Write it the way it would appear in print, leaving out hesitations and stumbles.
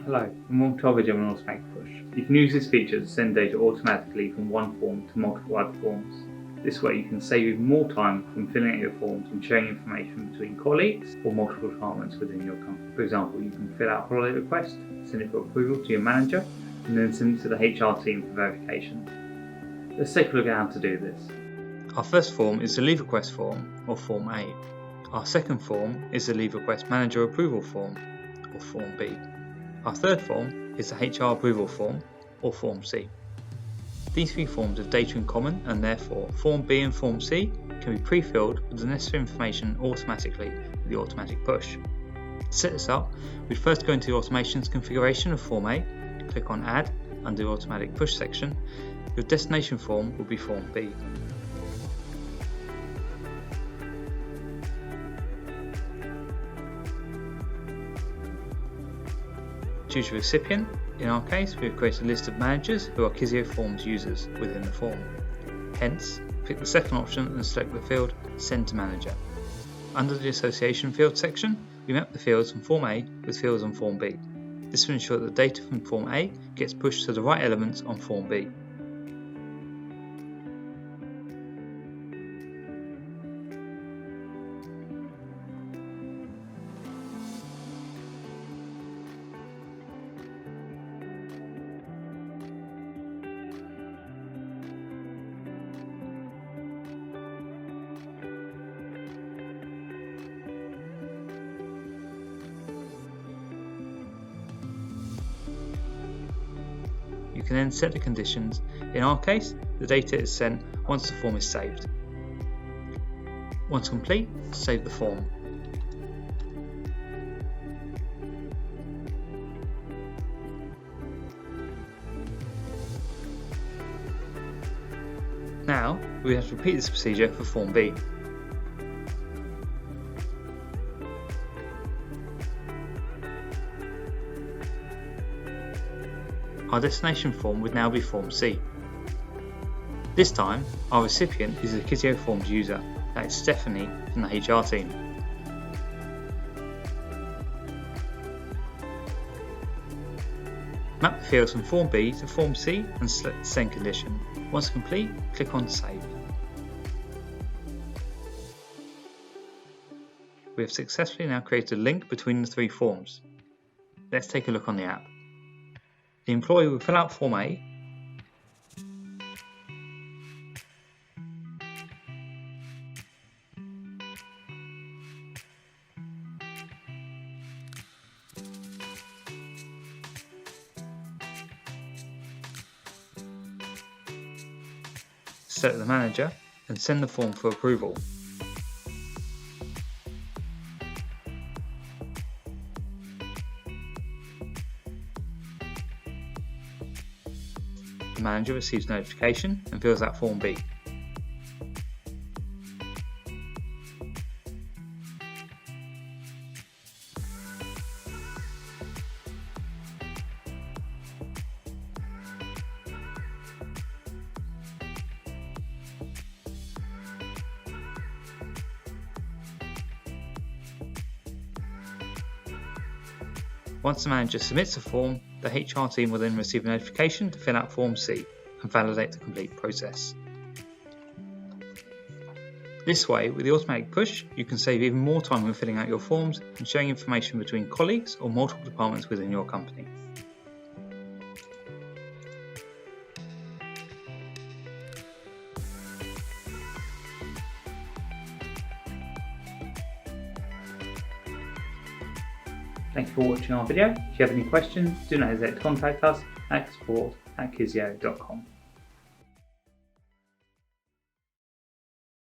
Hello, and welcome to our video on automatic push. You can use this feature to send data automatically from one form to multiple other forms. This way you can save even more time from filling out your forms and sharing information between colleagues or multiple departments within your company. For example, you can fill out a holiday request, send it for approval to your manager, and then send it to the HR team for verification. Let's take a look at how to do this. Our first form is the leave request form, or Form A. Our second form is the leave request manager approval form, or Form B. Our third form is the HR approval form, or Form C. These three forms have data in common, and therefore Form B and Form C can be pre-filled with the necessary information automatically with the automatic push. To set this up, we'd first go into the automations configuration of Form A, click on Add under the automatic push section. Your destination form will be Form B. Choose your recipient. In our case, we have created a list of managers who are Kizeo Forms users within the form. Hence, click the second option and select the field Send to Manager. Under the Association Field section, we map the fields from Form A with fields on Form B. This will ensure that the data from Form A gets pushed to the right elements on Form B. You can then set the conditions. In our case, the data is sent once the form is saved. Once complete, save the form. Now, we have to repeat this procedure for Form B. Our destination form would now be Form C. This time, our recipient is the Kizeo Forms user, that is Stephanie from the HR team. Map the fields from Form B to Form C and select the send condition. Once complete, click on Save. We have successfully now created a link between the three forms. Let's take a look on the app. The employee will fill out Form A, select the manager and send the form for approval. The manager receives notification and fills out Form B. Once the manager submits the form, the HR team will then receive a notification to fill out Form C and validate the complete process. This way, with the automatic push, you can save even more time when filling out your forms and sharing information between colleagues or multiple departments within your company. Thank you for watching our video. If you have any questions, do not hesitate to contact us at support@kizeo.com.